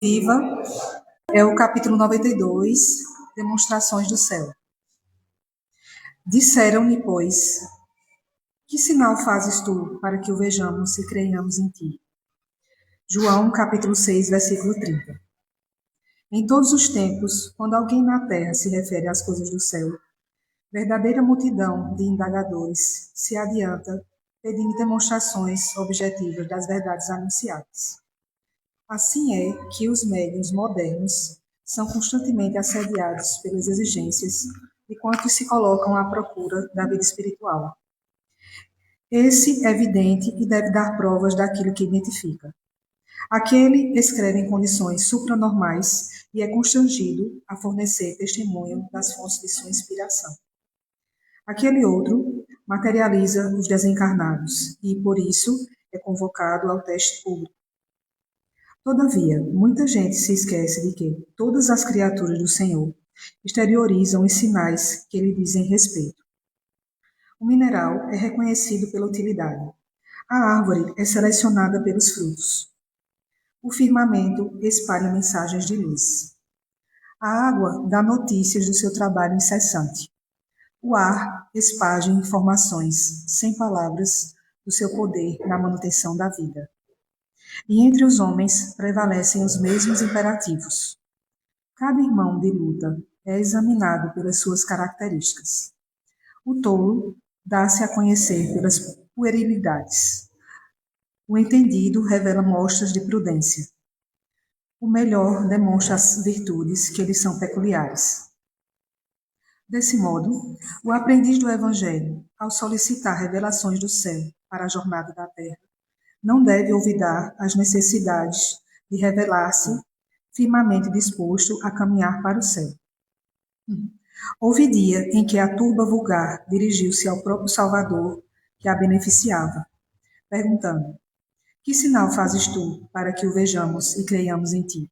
Viva é o capítulo 92, Demonstrações do Céu. Disseram-lhe, pois, que sinal fazes tu para que o vejamos e creiamos em ti? João, capítulo 6, versículo 30. Em todos os tempos, quando alguém na terra se refere às coisas do céu, verdadeira multidão de indagadores se adianta pedindo demonstrações objetivas das verdades anunciadas. Assim é que os médiuns modernos são constantemente assediados pelas exigências de quantos se colocam à procura da vida espiritual. Esse é evidente e deve dar provas daquilo que identifica. Aquele escreve em condições supranormais e é constrangido a fornecer testemunho das fontes de sua inspiração. Aquele outro materializa os desencarnados e, por isso, é convocado ao teste público. Todavia, muita gente se esquece de que todas as criaturas do Senhor exteriorizam os sinais que lhe dizem respeito. O mineral é reconhecido pela utilidade. A árvore é selecionada pelos frutos. O firmamento espalha mensagens de luz. A água dá notícias do seu trabalho incessante. O ar esparge informações, sem palavras, do seu poder na manutenção da vida. E entre os homens prevalecem os mesmos imperativos. Cada irmão de luta é examinado pelas suas características. O tolo dá-se a conhecer pelas puerilidades. O entendido revela mostras de prudência. O melhor demonstra as virtudes que lhe são peculiares. Desse modo, o aprendiz do Evangelho, ao solicitar revelações do céu para a jornada da terra, não deve olvidar as necessidades de revelar-se firmemente disposto a caminhar para o céu. Houve dia em que a turba vulgar dirigiu-se ao próprio Salvador, que a beneficiava, perguntando: que sinal fazes tu para que o vejamos e creiamos em ti?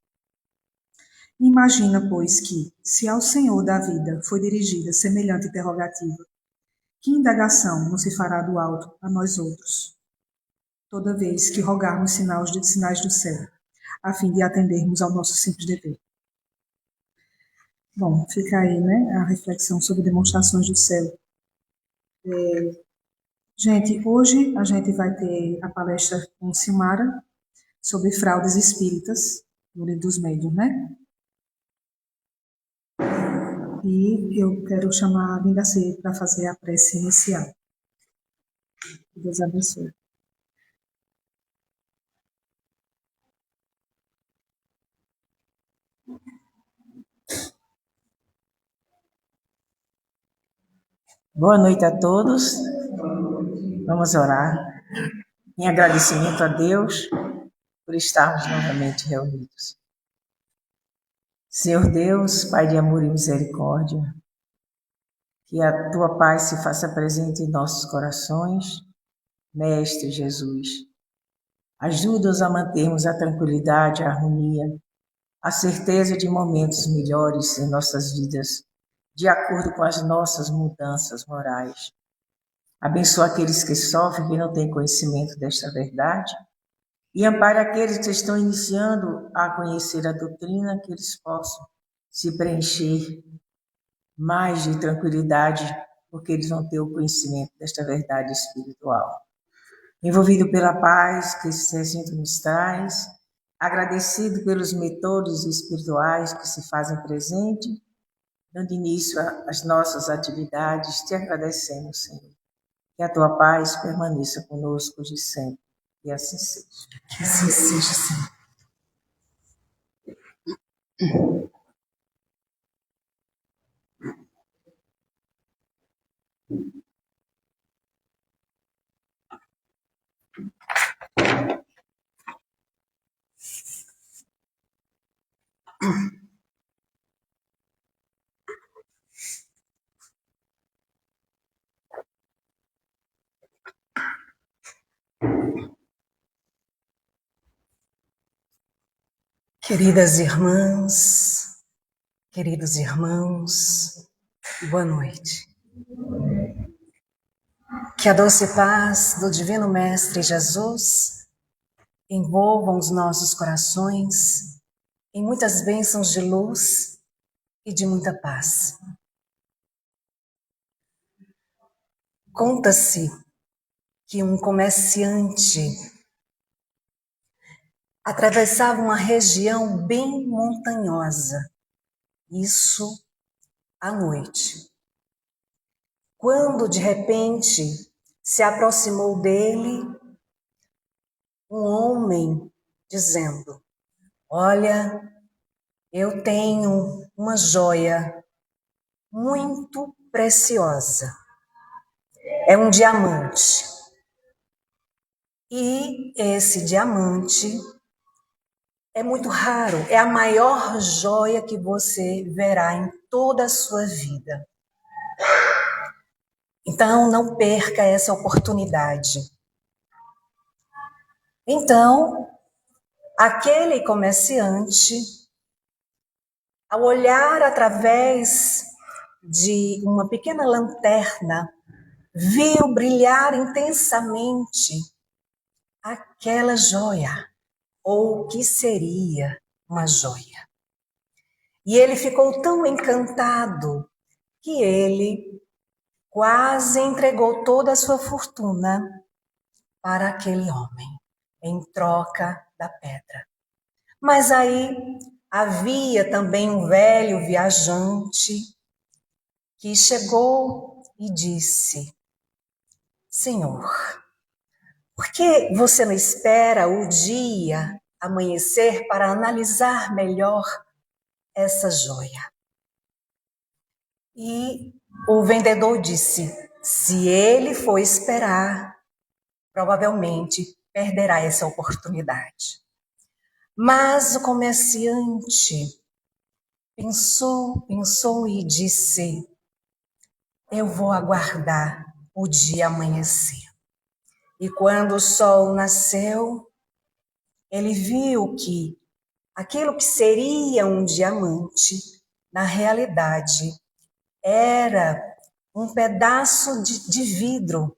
Imagina, pois, que, se ao Senhor da vida foi dirigida semelhante interrogativa, que indagação não se fará do alto a nós outros, toda vez que rogarmos sinais do céu, a fim de atendermos ao nosso simples dever? Bom, fica aí, né, a reflexão sobre demonstrações do céu. Gente, hoje a gente vai ter a palestra com Silmara sobre fraudes espíritas, no Livro dos Médiuns, né? E eu quero chamar a Linda C para fazer a prece inicial. Deus abençoe. Boa noite a todos. Vamos orar. Em agradecimento a Deus por estarmos novamente reunidos. Senhor Deus, Pai de amor e misericórdia, que a Tua paz se faça presente em nossos corações. Mestre Jesus, ajuda-nos a mantermos a tranquilidade, a harmonia, a certeza de momentos melhores em nossas vidas, de acordo com as nossas mudanças morais. Abençoa aqueles que sofrem, que não têm conhecimento desta verdade, e ampare aqueles que estão iniciando a conhecer a doutrina, que eles possam se preencher mais de tranquilidade, porque eles vão ter o conhecimento desta verdade espiritual. Envolvido pela paz que esses recintos nos traz, agradecido pelos mentores espirituais que se fazem presente, dando início às nossas atividades, te agradecemos, Senhor. Que a tua paz permaneça conosco de sempre. E assim seja. Que assim seja, Senhor. Queridas irmãs, queridos irmãos, boa noite. Que a doce paz do Divino Mestre Jesus envolva os nossos corações em muitas bênçãos de luz e de muita paz. Conta-se que um comerciante atravessava uma região bem montanhosa, isso à noite. Quando, de repente, se aproximou dele um homem dizendo: olha, eu tenho uma joia muito preciosa. É um diamante. E esse diamante é muito raro. É a maior joia que você verá em toda a sua vida. Então, não perca essa oportunidade. Então, aquele comerciante, ao olhar através de uma pequena lanterna, viu brilhar intensamente aquela joia, ou o que seria uma joia. E ele ficou tão encantado que ele quase entregou toda a sua fortuna para aquele homem, em troca da pedra. Mas aí havia também um velho viajante que chegou e disse: Senhor, por que você não espera o dia amanhecer para analisar melhor essa joia? E o vendedor disse: se ele for esperar, provavelmente perderá essa oportunidade. Mas o comerciante pensou e disse: eu vou aguardar o dia amanhecer. E quando o sol nasceu, ele viu que aquilo que seria um diamante, na realidade, era um pedaço de vidro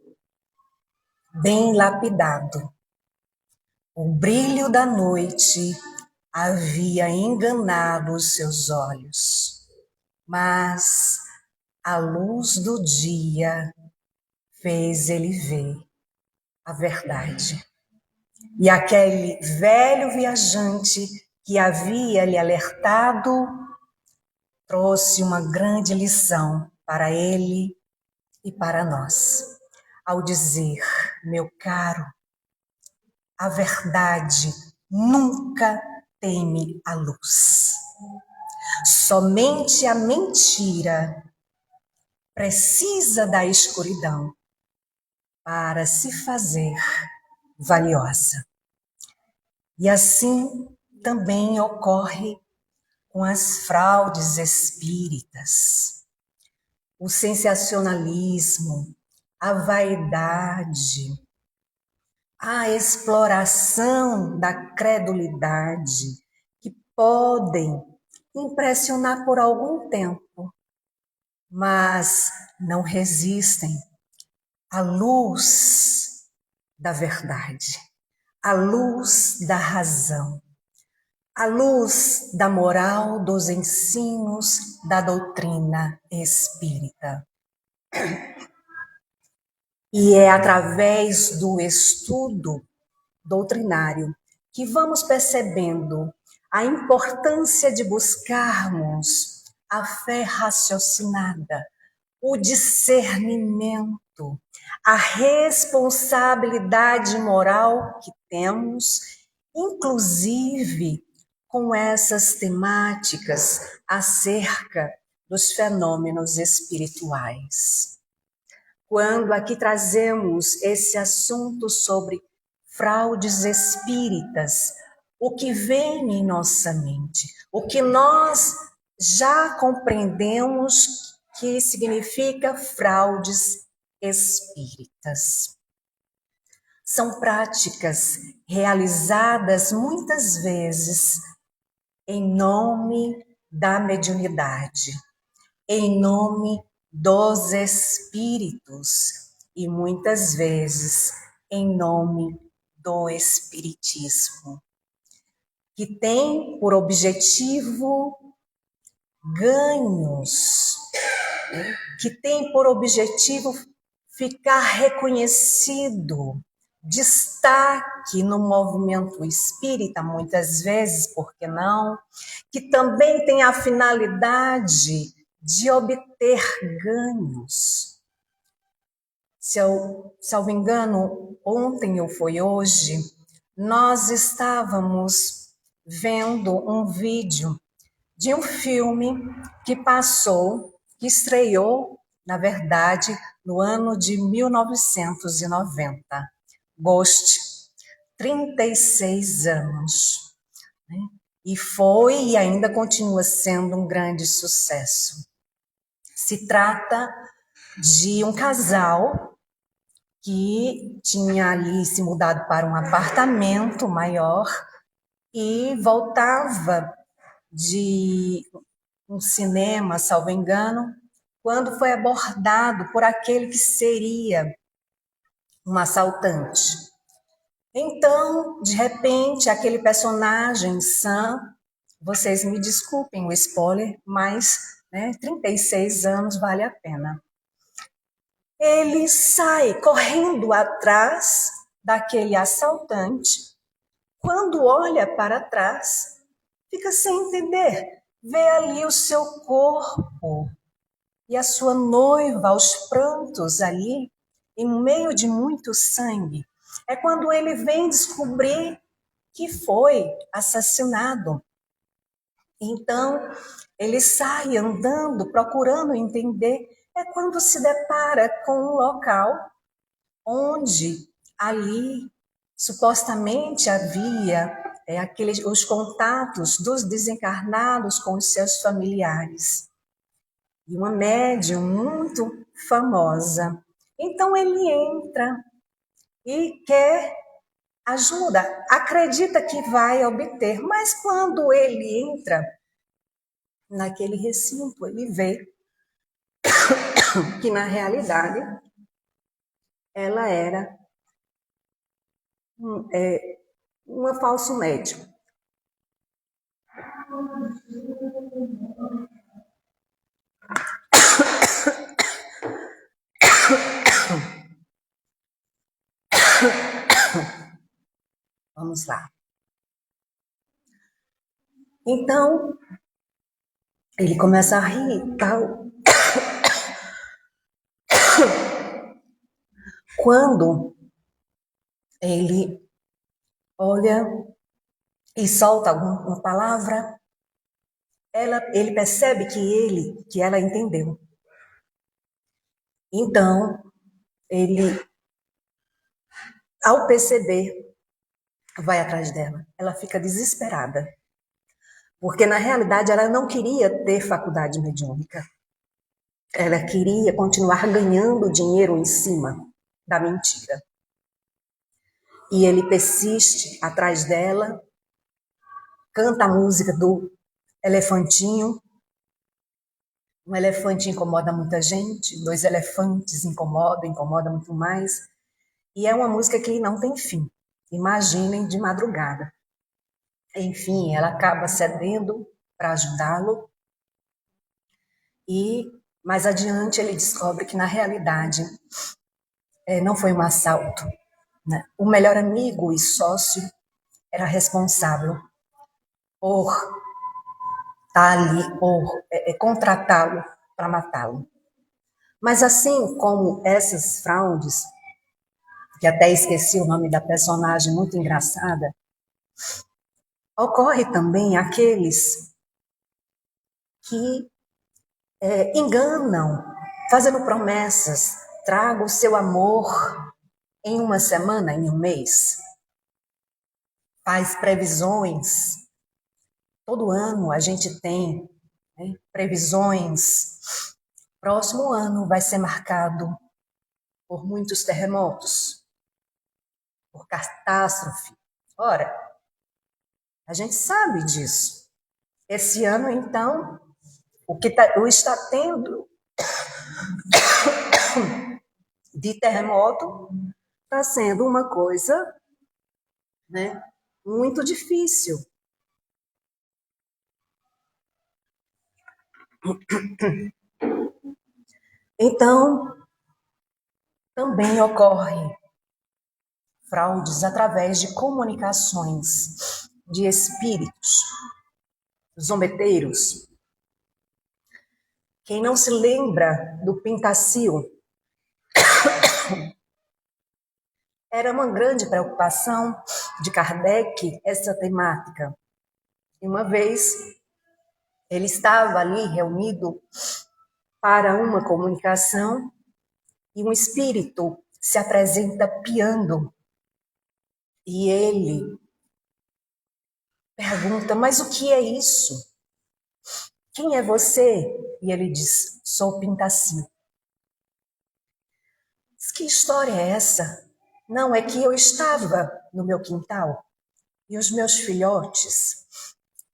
bem lapidado. O brilho da noite havia enganado os seus olhos, mas a luz do dia fez ele ver a verdade. E aquele velho viajante que havia lhe alertado trouxe uma grande lição para ele e para nós, ao dizer: meu caro, a verdade nunca teme a luz. Somente a mentira precisa da escuridão para se fazer valiosa. E assim também ocorre com as fraudes espíritas, o sensacionalismo, a vaidade, a exploração da credulidade, que podem impressionar por algum tempo, mas não resistem à luz da verdade, à luz da razão, à luz da moral dos ensinos da doutrina espírita. E é através do estudo doutrinário que vamos percebendo a importância de buscarmos a fé raciocinada, o discernimento, a responsabilidade moral que temos, inclusive com essas temáticas acerca dos fenômenos espirituais. Quando aqui trazemos esse assunto sobre fraudes espíritas, o que vem em nossa mente, o que nós já compreendemos que significa fraudes espíritas. São práticas realizadas muitas vezes em nome da mediunidade, em nome dos espíritos e muitas vezes em nome do espiritismo, que tem por objetivo ganhos, que tem por objetivo ficar reconhecido, destaque no movimento espírita, muitas vezes, por que não? Que também tem a finalidade de obter ganhos. Salvo engano, ontem ou foi hoje, nós estávamos vendo um vídeo de um filme que estreou, na verdade, no ano de 1990. Ghost, 36 anos. Né? E foi e ainda continua sendo um grande sucesso. Se trata de um casal que tinha ali se mudado para um apartamento maior e voltava de um cinema, salvo engano, quando foi abordado por aquele que seria um assaltante. Então, de repente, aquele personagem, Sam, vocês me desculpem o spoiler, mas 36 anos vale a pena. Ele sai correndo atrás daquele assaltante. Quando olha para trás, fica sem entender. Vê ali o seu corpo e a sua noiva aos prantos ali, em meio de muito sangue. É quando ele vem descobrir que foi assassinado. Então, ele sai andando, procurando entender. É quando se depara com um local onde ali supostamente havia os contatos dos desencarnados com os seus familiares. E uma médium muito famosa. Então ele entra e quer ajuda, acredita que vai obter, mas quando ele entra naquele recinto, ele vê que na realidade ela era uma falso médium. Vamos lá. Então, ele começa a rir e tal. Quando ele olha e solta alguma palavra, ele percebe que ela entendeu. Então, ele, ao perceber, vai atrás dela. Ela fica desesperada. Porque, na realidade, ela não queria ter faculdade mediúnica. Ela queria continuar ganhando dinheiro em cima da mentira. E ele persiste atrás dela, canta a música do elefantinho. Um elefante incomoda muita gente, 2 elefantes incomoda muito mais. E é uma música que não tem fim. Imaginem de madrugada. Enfim, ela acaba cedendo para ajudá-lo. E mais adiante ele descobre que, na realidade, não foi um assalto. Né? O melhor amigo e sócio era responsável por estar ali, por contratá-lo para matá-lo. Mas assim como essas fraudes, que até esqueci o nome da personagem, muito engraçada, ocorre também aqueles que enganam, fazendo promessas, traga o seu amor em uma semana, em um mês. Faz previsões. Todo ano a gente tem previsões. Próximo ano vai ser marcado por muitos terremotos, por catástrofe. Ora, a gente sabe disso. Esse ano, então, o que está tendo de terremoto está sendo uma coisa muito difícil. Então, também ocorre fraudes através de comunicações de espíritos zombeteiros. Quem não se lembra do Pintacil, era uma grande preocupação de Kardec essa temática. E uma vez ele estava ali reunido para uma comunicação e um espírito se apresenta piando. E ele pergunta, mas o que é isso? Quem é você? E ele diz, sou Pintacil. Que história é essa? Não, é que eu estava no meu quintal e os meus filhotes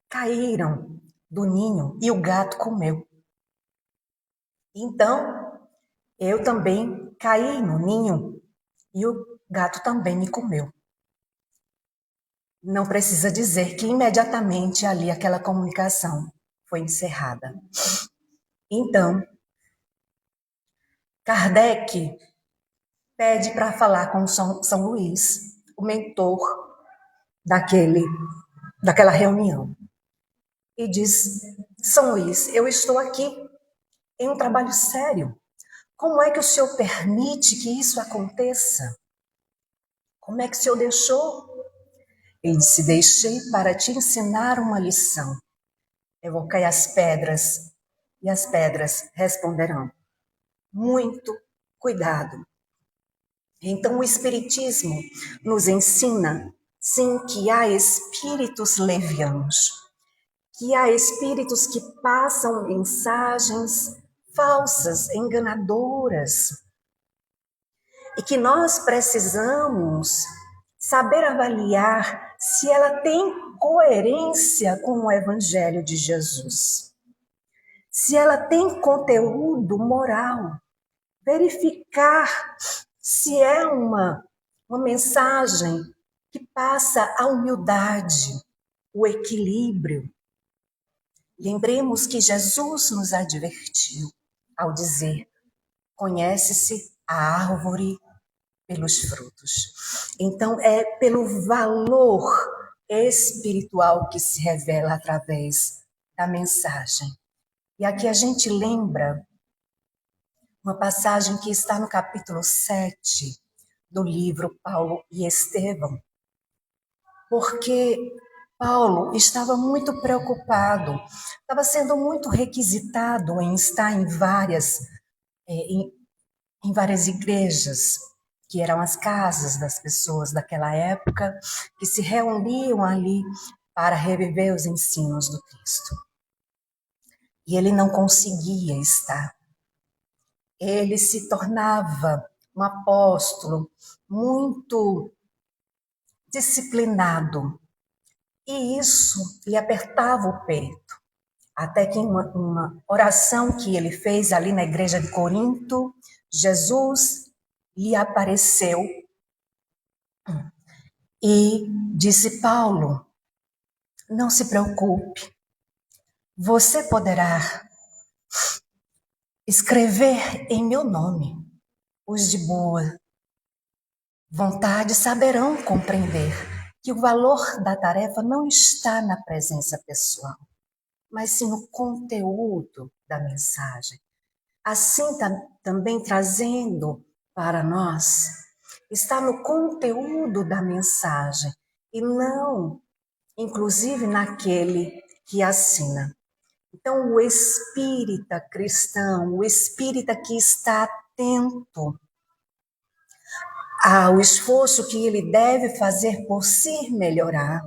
caíram do ninho e o gato comeu. Então, eu também caí no ninho e o gato também me comeu. Não precisa dizer que imediatamente ali aquela comunicação foi encerrada. Então, Kardec pede para falar com São Luís, o mentor daquela reunião. E diz, São Luís, eu estou aqui em um trabalho sério. Como é que o senhor permite que isso aconteça? Como é que o senhor deixou? Ele disse, deixei para te ensinar uma lição. Evocai as pedras, e as pedras responderão. Muito cuidado. Então, o Espiritismo nos ensina, sim, que há espíritos levianos, que há espíritos que passam mensagens falsas, enganadoras, e que nós precisamos saber avaliar se ela tem coerência com o Evangelho de Jesus, se ela tem conteúdo moral, verificar se é uma mensagem que passa a humildade, o equilíbrio. Lembremos que Jesus nos advertiu ao dizer, conhece-se a árvore pelos frutos. Então, é pelo valor espiritual que se revela através da mensagem. E aqui a gente lembra uma passagem que está no capítulo 7 do livro Paulo e Estevão, porque Paulo estava muito preocupado, estava sendo muito requisitado em estar em várias igrejas, que eram as casas das pessoas daquela época, que se reuniam ali para reviver os ensinos do Cristo. E ele não conseguia estar. Ele se tornava um apóstolo muito disciplinado. E isso lhe apertava o peito. Até que em uma oração que ele fez ali na igreja de Corinto, Jesus lhe apareceu e disse, Paulo, não se preocupe, você poderá escrever em meu nome. Os de boa vontade saberão compreender que o valor da tarefa não está na presença pessoal, mas sim no conteúdo da mensagem. Assim, também trazendo para nós, está no conteúdo da mensagem e não, inclusive, naquele que assina. Então, o espírita cristão, o espírita que está atento ao esforço que ele deve fazer por se melhorar,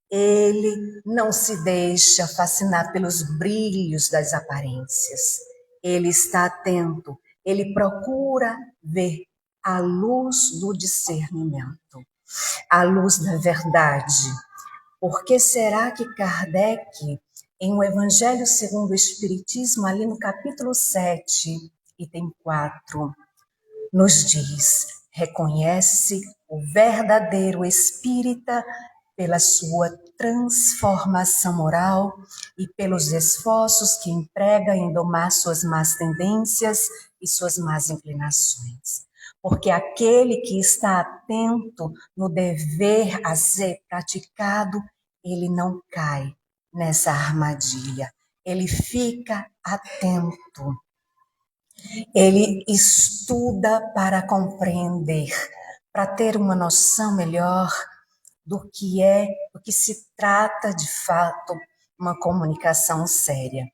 ele não se deixa fascinar pelos brilhos das aparências. Ele está atento, ele procura ver a luz do discernimento, a luz da verdade. Por que será que Kardec, em O Evangelho segundo o Espiritismo, ali no capítulo 7, item 4, nos diz, reconhece-se o verdadeiro espírita pela sua transformação moral e pelos esforços que emprega em domar suas más tendências e suas más inclinações. Porque aquele que está atento no dever a ser praticado, ele não cai nessa armadilha. Ele fica atento. Ele estuda para compreender, para ter uma noção melhor do que se trata de fato uma comunicação séria.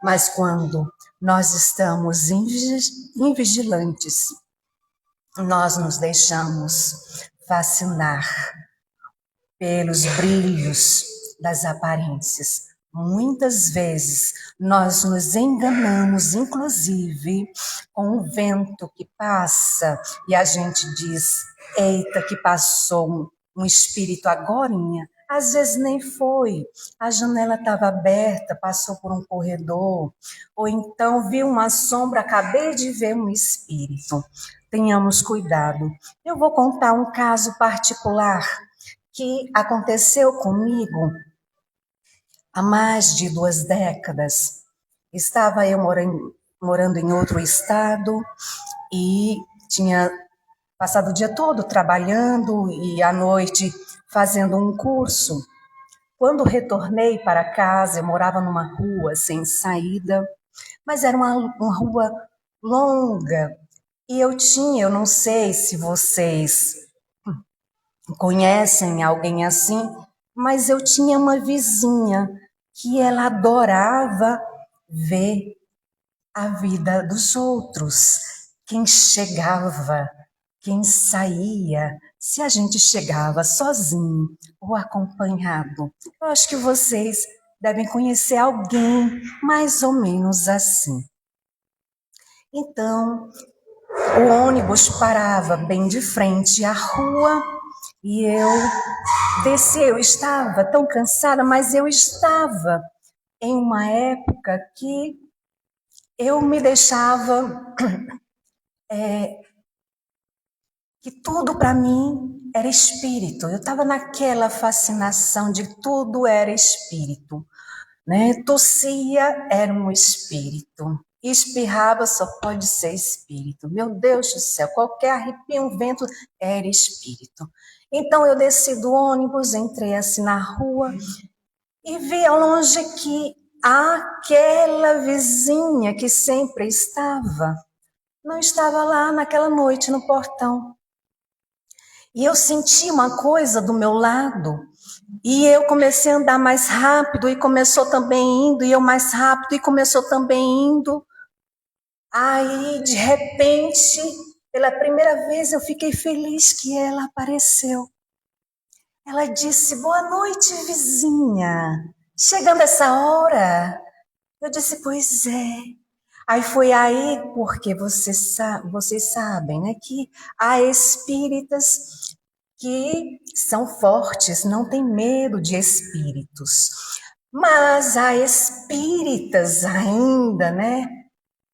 Mas quando nós estamos invigilantes, nós nos deixamos fascinar pelos brilhos das aparências. Muitas vezes nós nos enganamos, inclusive, com o vento que passa e a gente diz, eita, que passou um espírito agorinha. Às vezes nem foi, a janela estava aberta, passou por um corredor, ou então viu uma sombra, acabei de ver um espírito. Tenhamos cuidado. Eu vou contar um caso particular que aconteceu comigo há mais de 2 décadas. Estava eu morando em outro estado e tinha passado o dia todo trabalhando e à noite fazendo um curso. Quando retornei para casa, eu morava numa rua sem saída, mas era uma rua longa. E eu não sei se vocês conhecem alguém assim, mas eu tinha uma vizinha que ela adorava ver a vida dos outros, quem chegava, quem saía, se a gente chegava sozinho ou acompanhado. Eu acho que vocês devem conhecer alguém mais ou menos assim. Então, o ônibus parava bem de frente à rua e eu desci. Eu estava tão cansada, mas eu estava em uma época que eu me deixava, que tudo para mim era espírito. Eu estava naquela fascinação de tudo era espírito, né? Tossia era um espírito. Espirrava só pode ser espírito. Meu Deus do céu, qualquer arrepio, um vento era espírito. Então eu desci do ônibus, entrei assim na rua e vi ao longe que aquela vizinha que sempre estava, não estava lá naquela noite no portão. E eu senti uma coisa do meu lado e eu comecei a andar mais rápido e começou também indo, e eu mais rápido e começou também indo. Aí, de repente, pela primeira vez, eu fiquei feliz que ela apareceu. Ela disse, boa noite, vizinha. Chegando essa hora? Eu disse, pois é. Aí foi aí, porque vocês sabem, né, que há espíritas que são fortes, não têm medo de espíritos. Mas há espíritas ainda, né,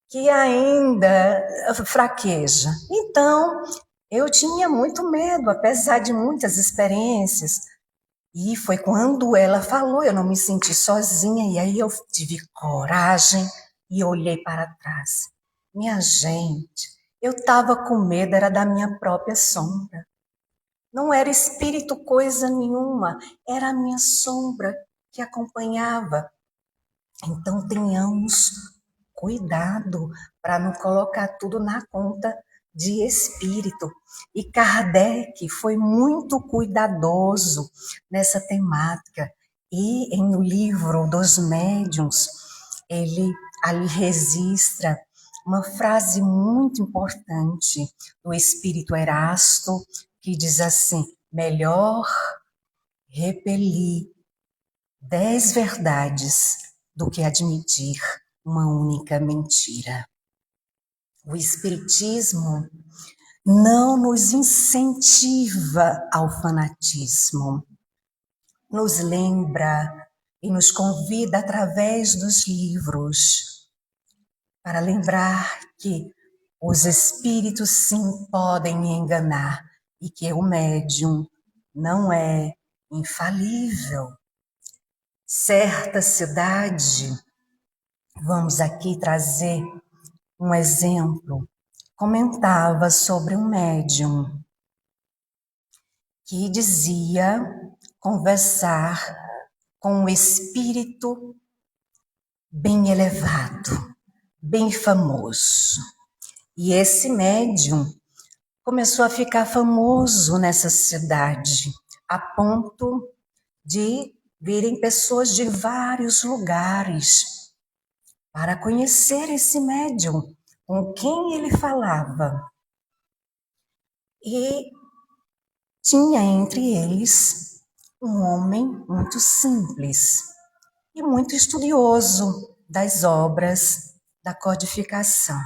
que ainda fraqueja. Então, eu tinha muito medo, apesar de muitas experiências. E foi quando ela falou, eu não me senti sozinha, e aí eu tive coragem e olhei para trás. Minha gente, eu estava com medo, era da minha própria sombra. Não era espírito coisa nenhuma, era a minha sombra que acompanhava. Então tenhamos cuidado para não colocar tudo na conta de espírito. E Kardec foi muito cuidadoso nessa temática. E no livro dos médiuns, ele ali registra uma frase muito importante do espírito Erasto, que diz assim, melhor repelir 10 verdades do que admitir uma única mentira. O espiritismo não nos incentiva ao fanatismo, nos lembra e nos convida através dos livros para lembrar que os espíritos sim podem enganar e que o médium não é infalível. certa cidade, vamos aqui trazer um exemplo, comentava sobre um médium que dizia conversar com um espírito bem elevado, bem famoso. E esse médium começou a ficar famoso nessa cidade, a ponto de virem pessoas de vários lugares para conhecer esse médium com quem ele falava. E tinha entre eles um homem muito simples e muito estudioso das obras da codificação.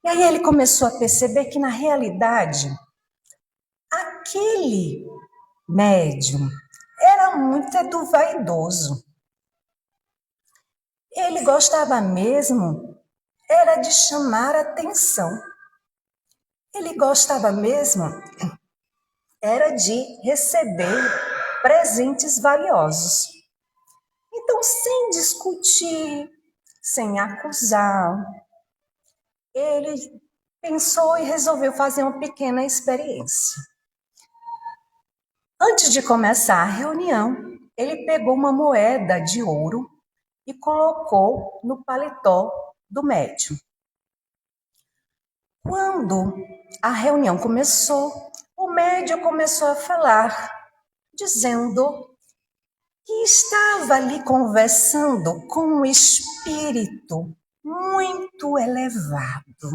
E aí ele começou a perceber que, na realidade, aquele médium era muito vaidoso. Ele gostava mesmo era de chamar atenção. Ele gostava mesmo era de receber presentes valiosos. Então, sem discutir, sem acusar, ele pensou e resolveu fazer uma pequena experiência. Antes de começar a reunião, ele pegou uma moeda de ouro e colocou no paletó do médium. Quando a reunião começou, o médium começou a falar, dizendo que estava ali conversando com um espírito muito elevado.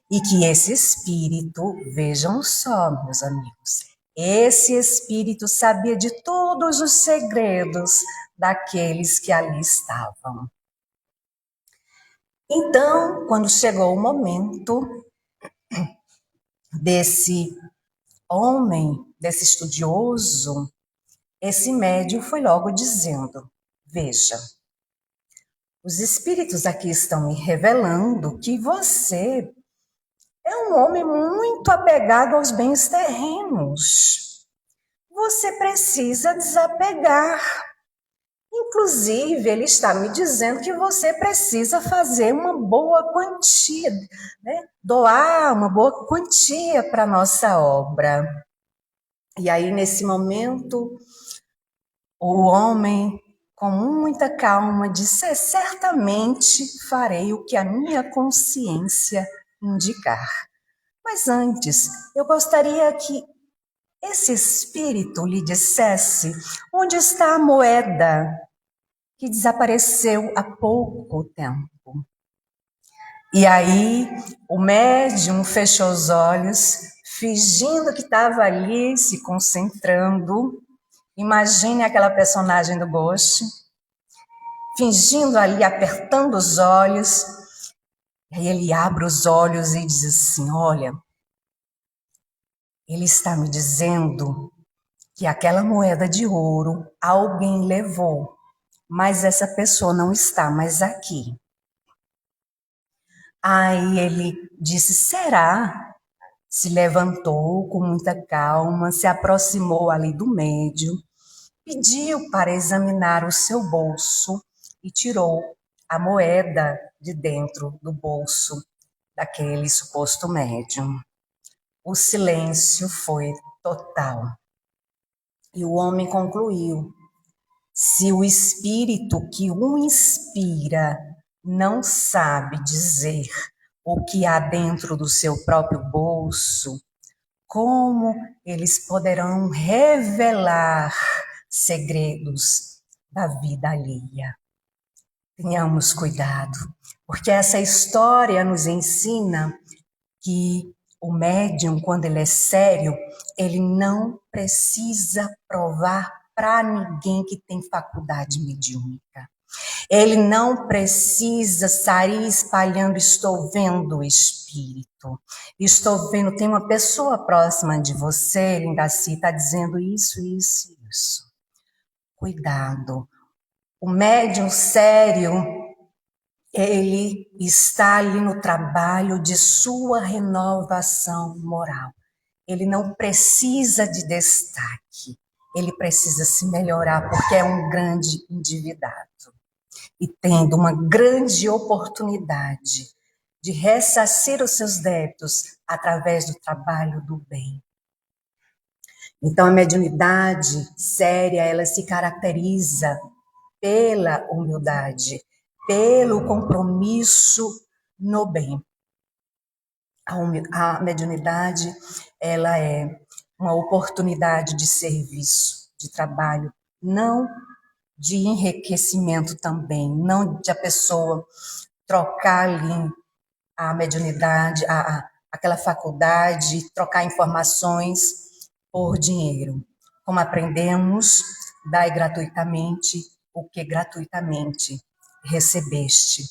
E que esse espírito, vejam só, meus amigos, esse espírito sabia de todos os segredos daqueles que ali estavam. Então, quando chegou o momento desse homem, desse estudioso, esse médium foi logo dizendo: veja, os espíritos aqui estão me revelando que você é um homem muito apegado aos bens terrenos. Você precisa desapegar. Inclusive, ele está me dizendo que você precisa fazer uma boa quantia, né? Doar uma boa quantia para a nossa obra. E aí, nesse momento, o homem, com muita calma, disse: certamente farei o que a minha consciência indicar. Mas antes, eu gostaria que esse espírito lhe dissesse onde está a moeda que desapareceu há pouco tempo. E aí, o médium fechou os olhos, fingindo que estava ali se concentrando. Imagine aquela personagem do Ghost, fingindo ali, apertando os olhos. E aí ele abre os olhos e diz assim: olha, ele está me dizendo que aquela moeda de ouro alguém levou, mas essa pessoa não está mais aqui. Aí ele disse: será? Se levantou com muita calma, se aproximou ali do médium, pediu para examinar o seu bolso e tirou a moeda de dentro do bolso daquele suposto médium. O silêncio foi total. E o homem concluiu: se o espírito que o inspira não sabe dizer o que há dentro do seu próprio bolso, como eles poderão revelar segredos da vida alheia? Tenhamos cuidado, porque essa história nos ensina que o médium, quando ele é sério, ele não precisa provar para ninguém que tem faculdade mediúnica. Ele não precisa sair espalhando: estou vendo o espírito, estou vendo, tem uma pessoa próxima de você, Lindaci, está dizendo isso, isso, isso. Cuidado. O médium sério, ele está ali no trabalho de sua renovação moral. Ele não precisa de destaque. ele precisa se melhorar porque é um grande endividado e tendo uma grande oportunidade de ressarcir os seus débitos através do trabalho do bem. Então, a mediunidade séria, ela se caracteriza pela humildade, pelo compromisso no bem. A mediunidade, ela é uma oportunidade de serviço, de trabalho, não de enriquecimento também, não de a pessoa trocar ali a mediunidade, aquela faculdade, trocar informações por dinheiro. Como aprendemos, dai gratuitamente o que gratuitamente recebeste.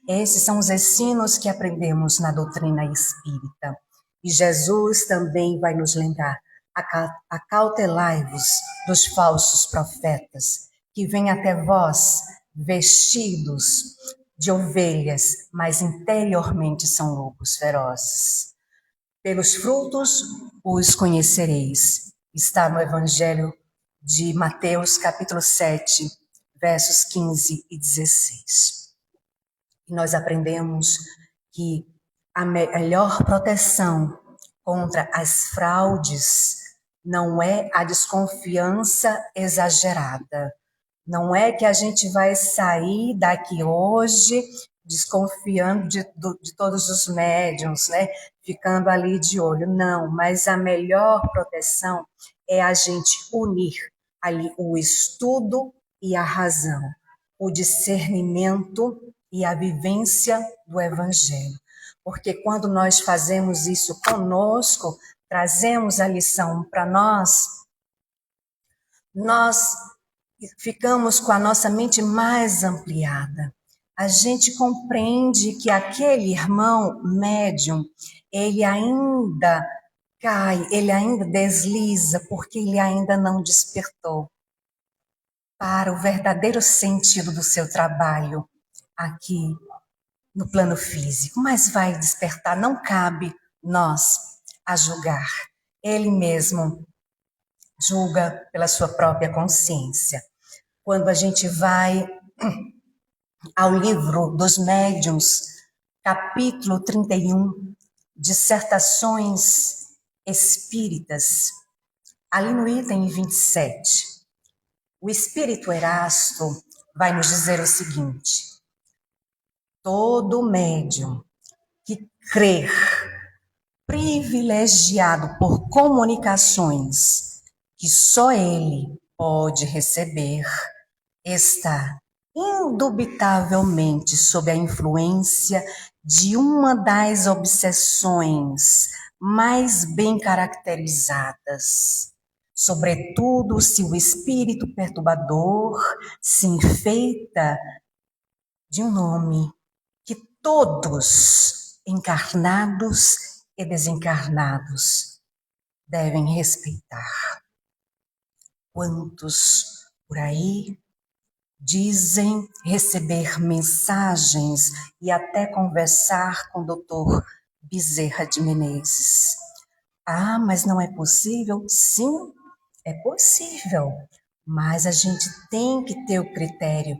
Esses são os ensinos que aprendemos na doutrina espírita. E Jesus também vai nos lembrar: acautelai-vos dos falsos profetas, que vêm até vós vestidos de ovelhas, mas interiormente são lobos ferozes. Pelos frutos os conhecereis. Está no Evangelho de Mateus, capítulo 7, versos 15 e 16. E nós aprendemos que a melhor proteção contra as fraudes não é a desconfiança exagerada. Não é que a gente vai sair daqui hoje desconfiando de todos os médiuns, né? Ficando ali de olho. Não, mas a melhor proteção é a gente unir ali o estudo e a razão, o discernimento e a vivência do Evangelho. Porque quando nós fazemos isso conosco, trazemos a lição para nós ficamos com a nossa mente mais ampliada. A gente compreende que aquele irmão médium, ele ainda cai, ele ainda desliza, porque ele ainda não despertou para o verdadeiro sentido do seu trabalho aqui no plano físico. Mas vai despertar, não cabe nós a julgar. Ele mesmo julga pela sua própria consciência. Quando a gente vai ao livro dos médiuns, capítulo 31, Dissertações Espíritas, ali no item 27, o Espírito Erasto vai nos dizer o seguinte: todo médium que crer privilegiado por comunicações que só ele pode receber, está indubitavelmente sob a influência de uma das obsessões mais bem caracterizadas, sobretudo se o espírito perturbador se enfeita de um nome que todos, encarnados e desencarnados, devem respeitar. Quantos por aí dizem receber mensagens e até conversar com o doutor Bezerra de Menezes? Ah, mas não é possível? Sim, é possível, mas a gente tem que ter o critério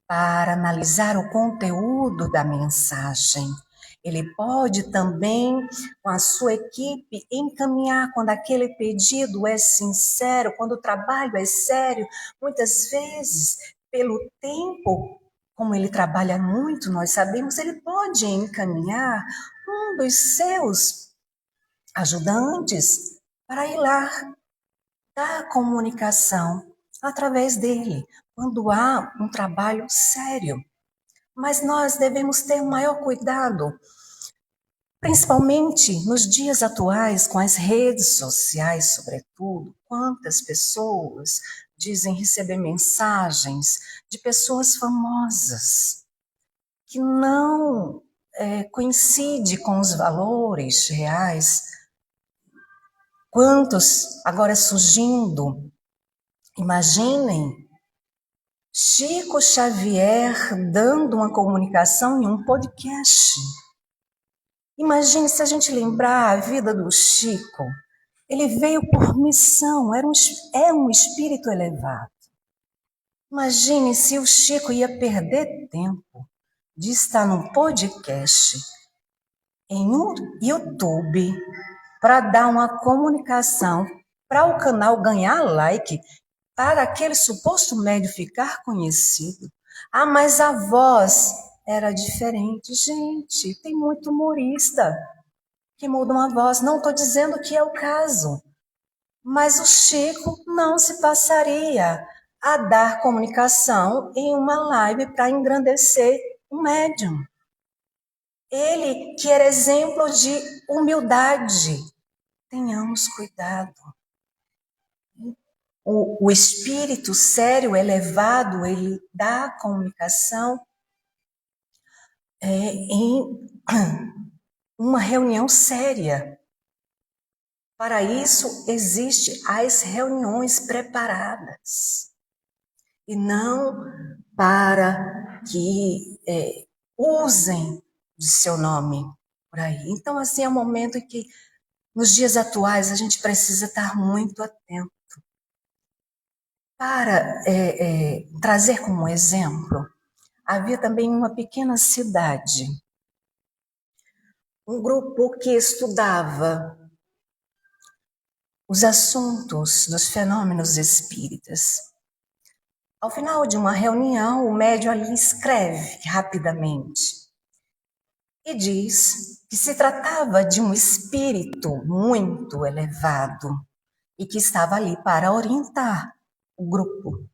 para analisar o conteúdo da mensagem. Ele pode também, com a sua equipe, encaminhar quando aquele pedido é sincero, quando o trabalho é sério. Muitas vezes, pelo tempo, como ele trabalha muito, nós sabemos, ele pode encaminhar um dos seus ajudantes para ir lá dar comunicação através dele, quando há um trabalho sério. Mas nós devemos ter o maior cuidado, principalmente nos dias atuais, com as redes sociais, sobretudo. Quantas pessoas dizem receber mensagens de pessoas famosas que não coincide com os valores reais. Quantos agora surgindo? Imaginem Chico Xavier dando uma comunicação em um podcast. Imagine se a gente lembrar a vida do Chico. Ele veio por missão, é um espírito elevado. Imagine se o Chico ia perder tempo de estar num podcast, em um YouTube, para dar uma comunicação, para o canal ganhar like, para aquele suposto médium ficar conhecido. Ah, mas a voz era diferente. Gente, tem muito humorista que muda uma voz. Não estou dizendo que é o caso. Mas o Chico não se passaria a dar comunicação em uma live para engrandecer um médium. Ele que era exemplo de humildade. Tenhamos cuidado. O espírito sério, elevado, ele dá comunicação em uma reunião séria. Para isso, existem as reuniões preparadas. E não para que usem de seu nome por aí. Então, assim, é um momento em que, nos dias atuais, a gente precisa estar muito atento. Para trazer como exemplo, havia também uma pequena cidade, um grupo que estudava os assuntos dos fenômenos espíritas. Ao final de uma reunião, o médium ali escreve rapidamente e diz que se tratava de um espírito muito elevado e que estava ali para orientar o grupo.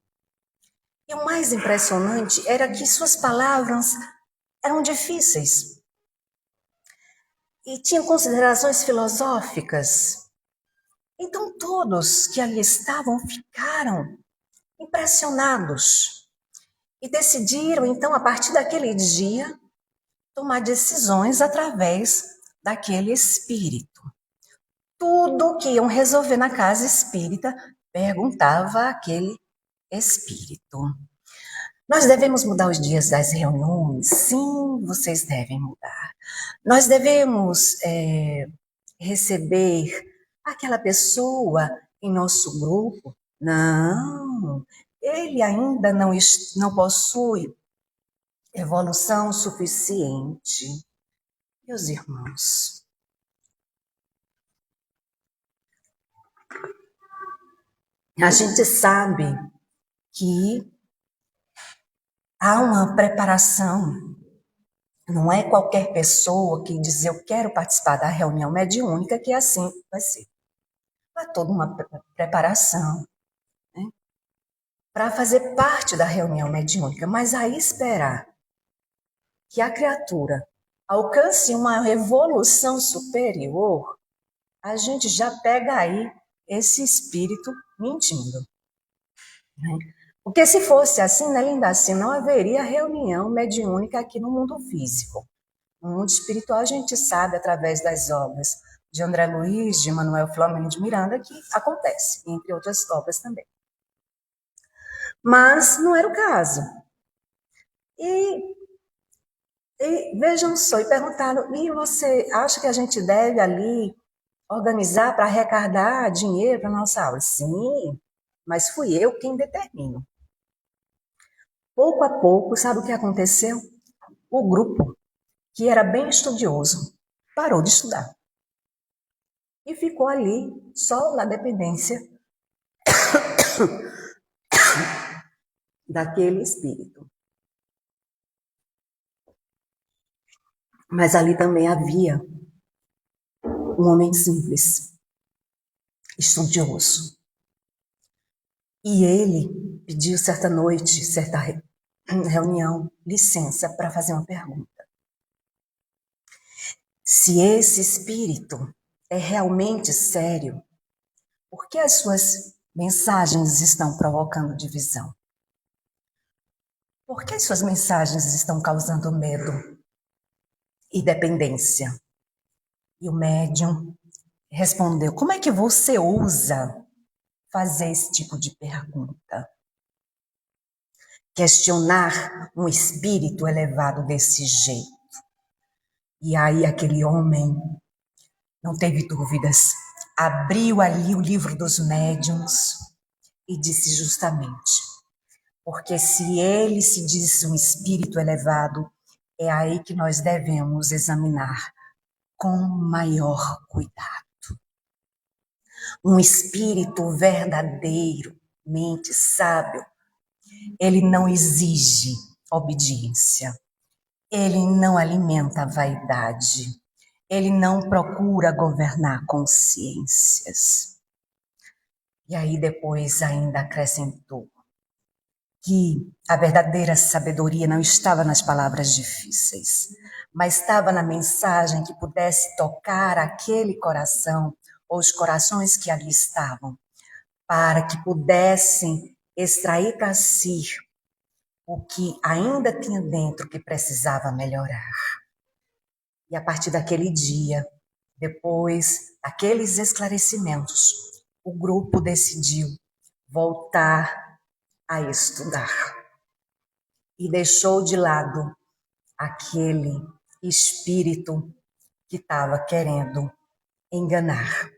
E o mais impressionante era que suas palavras eram difíceis e tinham considerações filosóficas. Então todos que ali estavam ficaram impressionados e decidiram, então, a partir daquele dia, tomar decisões através daquele espírito. Tudo que iam resolver na casa espírita, perguntava àquele espírito. Nós devemos mudar os dias das reuniões? Sim, vocês devem mudar. Nós devemos receber aquela pessoa em nosso grupo? Não, ele ainda não possui evolução suficiente. Meus irmãos, a gente sabe que há uma preparação. Não é qualquer pessoa que diz eu quero participar da reunião mediúnica que assim vai ser. Há toda uma preparação, né, para fazer parte da reunião mediúnica, mas aí esperar que a criatura alcance uma evolução superior, a gente já pega aí esse espírito mentindo. Né? Porque se fosse assim, né, linda, assim, não haveria reunião mediúnica aqui no mundo físico. No mundo espiritual, a gente sabe, através das obras de André Luiz, de Manuel Filomeno de Miranda, que acontece, entre outras obras também. Mas não era o caso. E vejam só, e perguntaram, e você acha que a gente deve ali organizar para arrecadar dinheiro para a nossa aula? Sim, mas fui eu quem determino. Pouco a pouco, sabe o que aconteceu? O grupo, que era bem estudioso, parou de estudar. E ficou ali, só na dependência daquele espírito. Mas ali também havia um homem simples, estudioso. E ele pediu certa noite, certa reunião, licença para fazer uma pergunta. Se esse espírito é realmente sério, por que as suas mensagens estão provocando divisão? Por que as suas mensagens estão causando medo e dependência? E o médium respondeu, como é que você ousa fazer esse tipo de pergunta? Questionar um espírito elevado desse jeito. E aí aquele homem não teve dúvidas, abriu ali o livro dos médiuns e disse justamente, porque se ele se diz um espírito elevado, é aí que nós devemos examinar com maior cuidado. Um espírito verdadeiramente sábio, ele não exige obediência, ele não alimenta a vaidade, ele não procura governar consciências. E aí depois ainda acrescentou que a verdadeira sabedoria não estava nas palavras difíceis, mas estava na mensagem que pudesse tocar aquele coração, ou os corações que ali estavam, para que pudessem extrair para si o que ainda tinha dentro que precisava melhorar. E a partir daquele dia, depois daqueles esclarecimentos, o grupo decidiu voltar a estudar e deixou de lado aquele espírito que estava querendo enganar.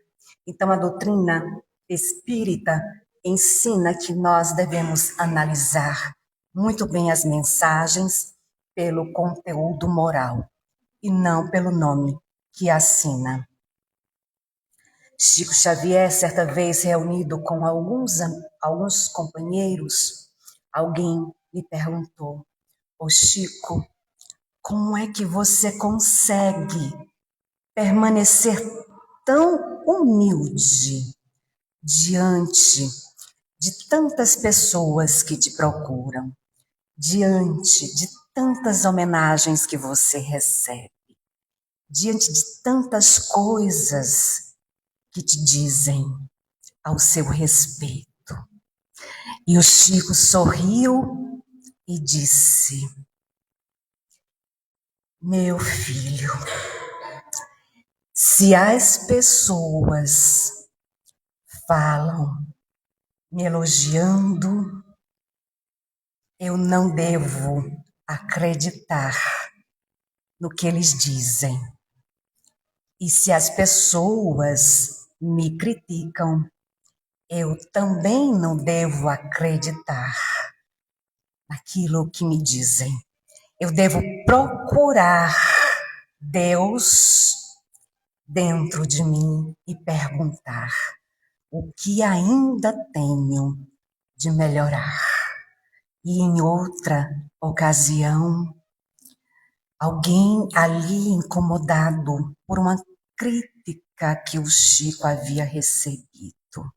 Então, a doutrina espírita ensina que nós devemos analisar muito bem as mensagens pelo conteúdo moral e não pelo nome que assina. Chico Xavier, certa vez reunido com alguns companheiros, alguém lhe perguntou: "Ô Chico, como é que você consegue permanecer tão humilde diante de tantas pessoas que te procuram, diante de tantas homenagens que você recebe, diante de tantas coisas que te dizem ao seu respeito?" E o Chico sorriu e disse: "Meu filho, se as pessoas falam me elogiando, eu não devo acreditar no que eles dizem. E se as pessoas me criticam, eu também não devo acreditar naquilo que me dizem. Eu devo procurar Deus dentro de mim e perguntar o que ainda tenho de melhorar." E em outra ocasião, alguém ali incomodado por uma crítica que o Chico havia recebido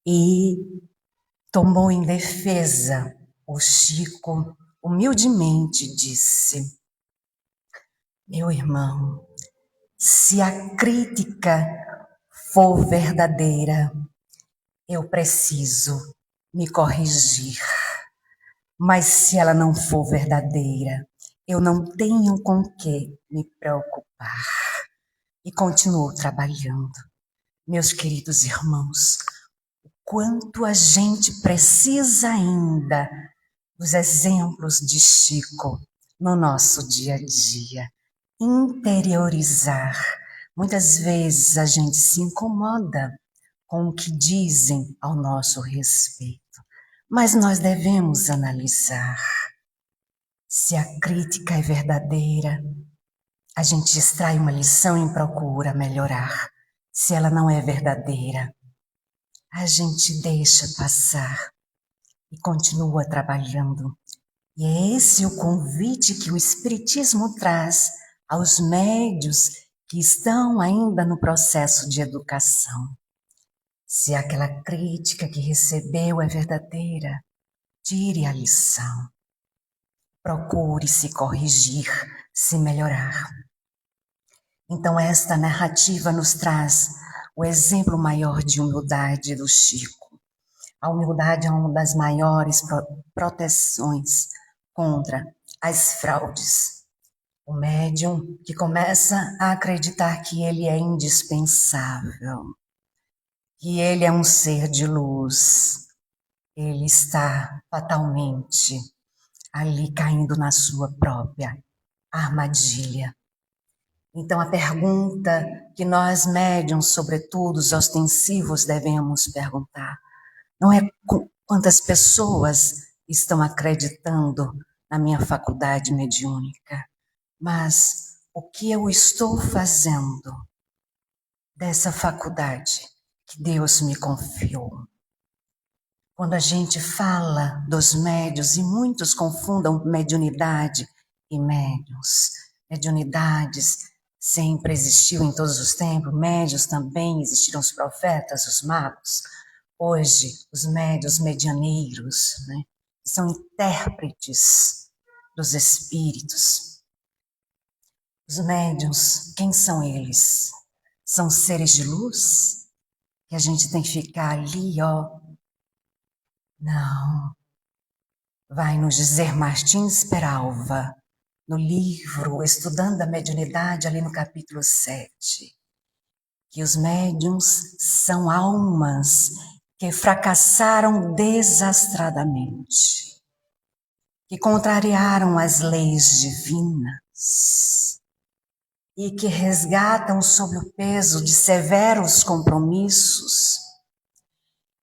e tomou em defesa, o Chico humildemente disse: "Meu irmão, se a crítica for verdadeira, eu preciso me corrigir. Mas se ela não for verdadeira, eu não tenho com que me preocupar." E continuou trabalhando. Meus queridos irmãos, o quanto a gente precisa ainda dos exemplos de Chico no nosso dia a dia. Interiorizar. Muitas vezes a gente se incomoda com o que dizem ao nosso respeito, mas nós devemos analisar. Se a crítica é verdadeira, a gente extrai uma lição e procura melhorar. Se ela não é verdadeira, a gente deixa passar e continua trabalhando. E é esse o convite que o Espiritismo traz aos médios que estão ainda no processo de educação. Se aquela crítica que recebeu é verdadeira, tire a lição. Procure se corrigir, se melhorar. Então, esta narrativa nos traz o exemplo maior de humildade do Chico. A humildade é uma das maiores proteções contra as fraudes. O médium que começa a acreditar que ele é indispensável, que ele é um ser de luz, ele está fatalmente ali caindo na sua própria armadilha. Então, a pergunta que nós médiums, sobretudo os ostensivos, devemos perguntar não é quantas pessoas estão acreditando na minha faculdade mediúnica, mas o que eu estou fazendo dessa faculdade que Deus me confiou. Quando a gente fala dos médiuns, e muitos confundam mediunidade e médiuns. Mediunidades sempre existiu em todos os tempos, médiuns também existiram os profetas, os magos. Hoje, os médiuns medianeiros, né, são intérpretes dos espíritos. Os médiuns, quem são eles? São seres de luz? Que a gente tem que ficar ali, ó. Não. Vai nos dizer Martins Peralva, no livro Estudando a Mediunidade, ali no capítulo 7, que os médiuns são almas que fracassaram desastradamente, que contrariaram as leis divinas e que resgatam sob o peso de severos compromissos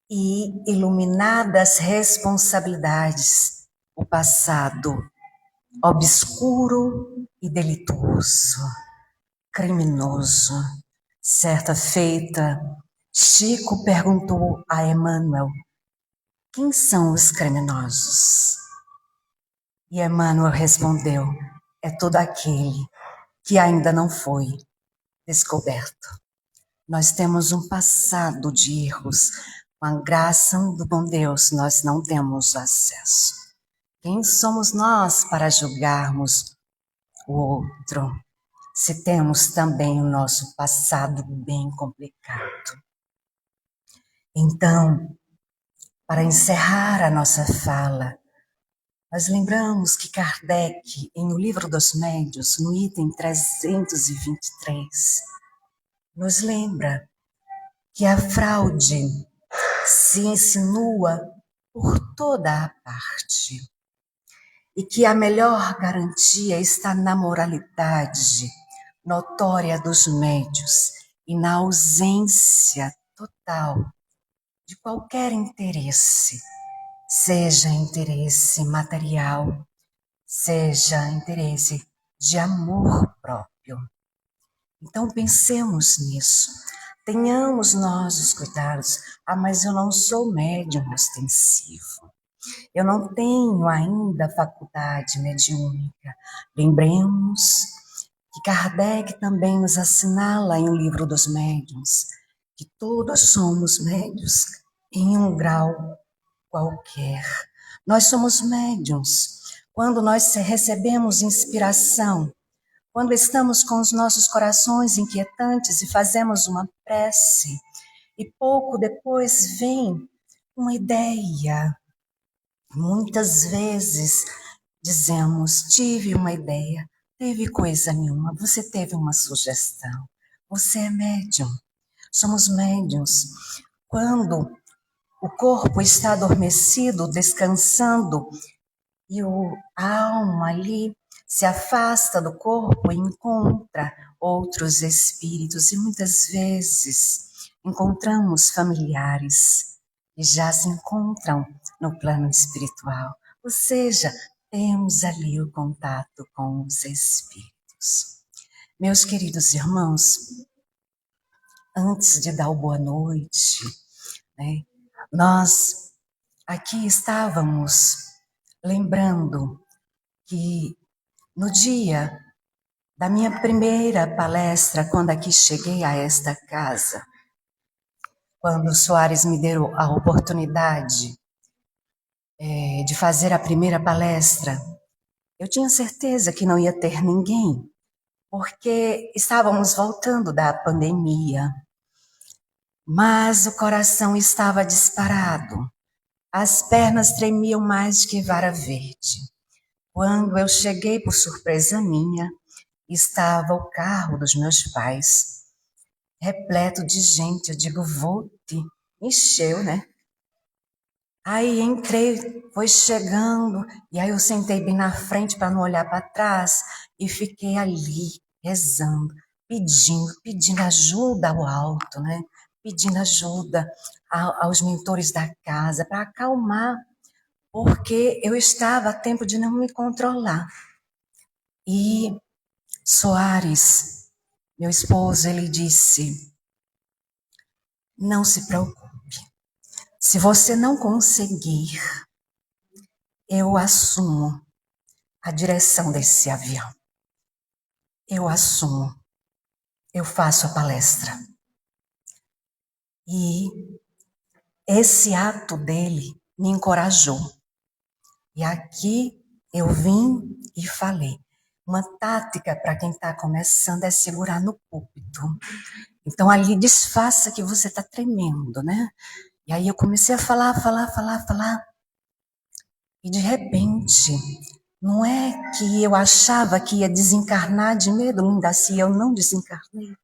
e iluminadas responsabilidades o passado obscuro e delituoso, criminoso. Certa feita, Chico perguntou a Emmanuel: quem são os criminosos? E Emmanuel respondeu: é todo aquele que ainda não foi descoberto. Nós temos um passado de erros, com a graça do bom Deus nós não temos acesso. Quem somos nós para julgarmos o outro, se temos também o nosso passado bem complicado? Então, para encerrar a nossa fala, nós lembramos que Kardec, em O Livro dos Médiuns, no item 323, nos lembra que a fraude se insinua por toda a parte e que a melhor garantia está na moralidade notória dos médiuns e na ausência total de qualquer interesse, seja interesse material, seja interesse de amor próprio. Então pensemos nisso, tenhamos nós os cuidados. Mas eu não sou médium ostensivo, eu não tenho ainda faculdade mediúnica. Lembremos que Kardec também nos assinala em O Livro dos Médiuns que todos somos médiuns em um grau qualquer. Nós somos médiuns quando nós recebemos inspiração, quando estamos com os nossos corações inquietantes e fazemos uma prece, e pouco depois vem uma ideia. Muitas vezes dizemos: tive uma ideia, teve coisa nenhuma, você teve uma sugestão. Você é médium. Somos médiuns. Quando o corpo está adormecido, descansando, e a alma ali se afasta do corpo e encontra outros espíritos, e muitas vezes encontramos familiares que já se encontram no plano espiritual, ou seja, temos ali o contato com os espíritos. Meus queridos irmãos, antes de dar o boa noite, né, nós aqui estávamos lembrando que no dia da minha primeira palestra, quando aqui cheguei a esta casa, quando o Soares me deu a oportunidade de fazer a primeira palestra, eu tinha certeza que não ia ter ninguém, porque estávamos voltando da pandemia, mas o coração estava disparado, as pernas tremiam mais que vara verde. Quando eu cheguei, por surpresa minha, estava o carro dos meus pais, repleto de gente. Eu digo: vou-te, encheu, né? Aí entrei, foi chegando, e aí eu sentei bem na frente para não olhar para trás e fiquei ali rezando. pedindo ajuda ao alto, né? Pedindo ajuda aos mentores da casa para acalmar, porque eu estava a tempo de não me controlar. E Soares, meu esposo, ele disse: não se preocupe, se você não conseguir, eu assumo a direção desse avião. Eu assumo, eu faço a palestra. E esse ato dele me encorajou. E aqui eu vim e falei. Uma tática para quem está começando é segurar no púlpito. Então ali disfarça que você está tremendo, né? E aí eu comecei a falar. E de repente, não é que eu achava que ia desencarnar de medo, ainda assim eu não desencarnei.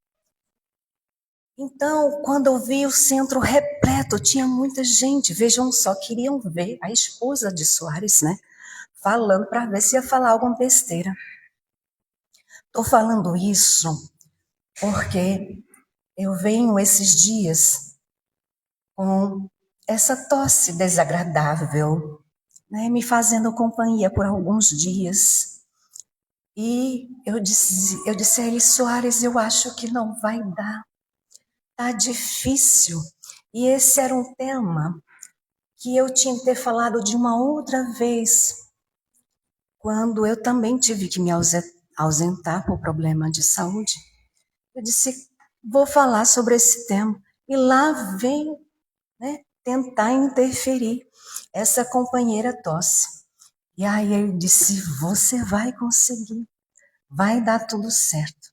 Então, quando eu vi o centro repleto, tinha muita gente, vejam só, queriam ver a esposa de Soares, né? Falando para ver se ia falar alguma besteira. Estou falando isso porque eu venho esses dias com essa tosse desagradável, né, me fazendo companhia por alguns dias. E eu disse a ele: Soares, eu acho que não vai dar. Tá difícil. E esse era um tema que eu tinha que ter falado de uma outra vez, quando eu também tive que me ausentar por problema de saúde. Eu disse: vou falar sobre esse tema. E lá vem, né, tentar interferir essa companheira tosse. E aí ele disse: você vai conseguir, vai dar tudo certo.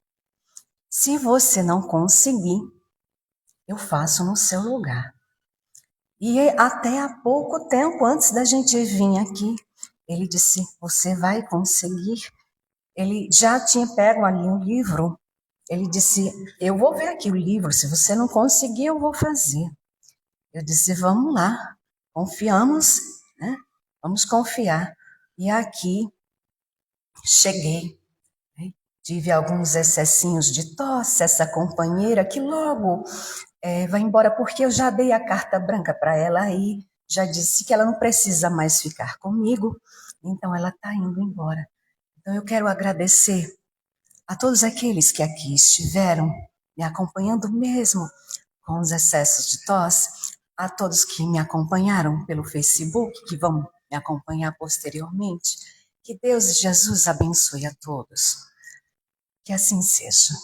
Se você não conseguir, eu faço no seu lugar. E até há pouco tempo, antes da gente vir aqui, ele disse: você vai conseguir. Ele já tinha pego ali um livro. Ele disse: eu vou ver aqui o livro, se você não conseguir, eu vou fazer. Eu disse: vamos lá, confiamos, né? Vamos confiar. E aqui cheguei, né? Tive alguns excessinhos de tosse, essa companheira que logo vai embora, porque eu já dei a carta branca para ela aí, já disse que ela não precisa mais ficar comigo, então ela está indo embora. Então eu quero agradecer a todos aqueles que aqui estiveram me acompanhando mesmo com os excessos de tosse, a todos que me acompanharam pelo Facebook, que vão me acompanhar posteriormente. Que Deus e Jesus abençoe a todos. Que assim seja.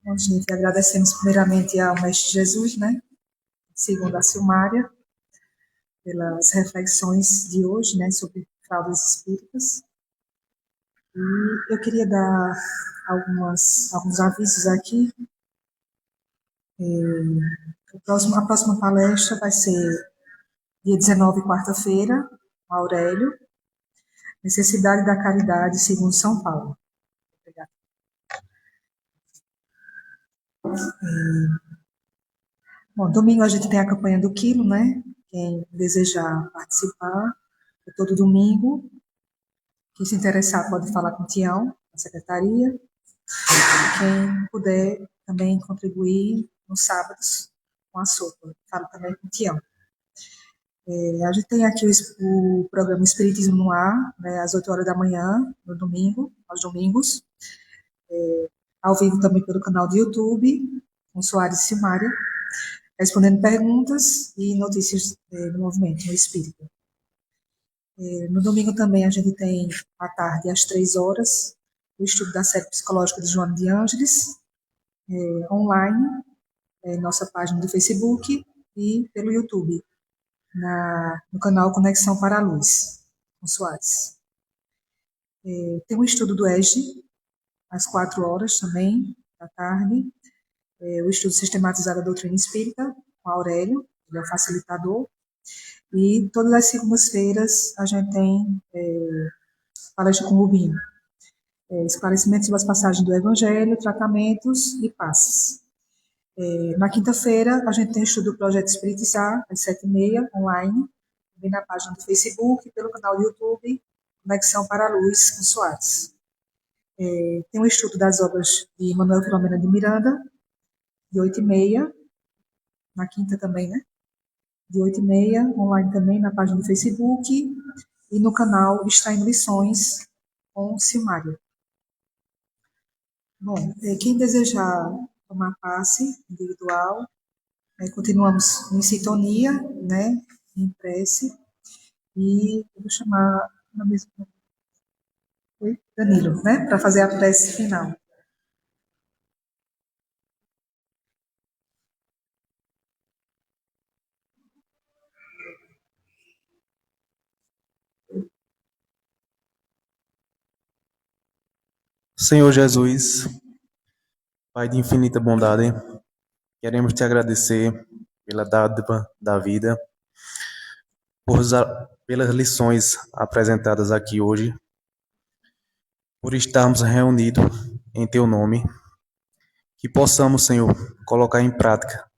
Bom, gente, agradecemos primeiramente ao Mestre Jesus, né? Segundo a Silmária, pelas reflexões de hoje, né, sobre fraudes espíritas. E eu queria dar alguns avisos aqui. A próxima palestra vai ser dia 19, quarta-feira, com Aurélio, Necessidade da Caridade, segundo São Paulo. Bom, domingo a gente tem a campanha do quilo, né? Quem desejar participar, é todo domingo. Quem se interessar pode falar com o Tião, na secretaria. Quem puder também contribuir nos sábados com a sopa, fala também com o Tião. A gente tem aqui o programa Espiritismo no Ar, né, às 8 horas da manhã, no domingo, aos domingos. Ao vivo também pelo canal do YouTube, com Soares e Silmária, respondendo perguntas e notícias do movimento no espírita. No domingo também a gente tem, à tarde, às 3 horas, o estudo da série psicológica de Joana de Ângeles, online, em nossa página do Facebook e pelo YouTube, no canal Conexão para a Luz, com Soares. Tem um estudo do EGE, às 4 horas também, da tarde, o estudo sistematizado da doutrina espírita, com Aurélio, ele é o facilitador, e todas as segundas-feiras a gente tem palestra com o Rubinho. esclarecimentos sobre as passagens do Evangelho, tratamentos e passes. Na quinta-feira, a gente tem estudo do Projeto Espiritizar, às 7h30, online, também na página do Facebook, pelo canal do YouTube, Conexão para a Luz, com Soares. Tem um estudo das obras de Manuel Filomena de Miranda, de 8h30, na quinta também, né? De 8h30, online também, na página do Facebook, e no canal Extraindo Lições, com Silmária. Bom, quem desejar tomar passe individual, continuamos em sintonia, né, em prece, e eu vou chamar Danilo, né, para fazer a prece final. Senhor Jesus, Pai de infinita bondade, queremos te agradecer pela dádiva da vida, pelas lições apresentadas aqui hoje, por estarmos reunidos em teu nome, que possamos, Senhor, colocar em prática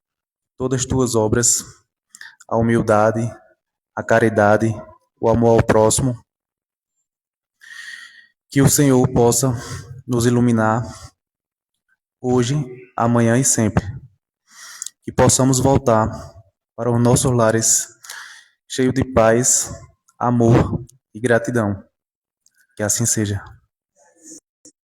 todas as tuas obras, a humildade, a caridade, o amor ao próximo, que o Senhor possa nos iluminar hoje, amanhã e sempre. Que possamos voltar para os nossos lares cheios de paz, amor e gratidão. Que assim seja.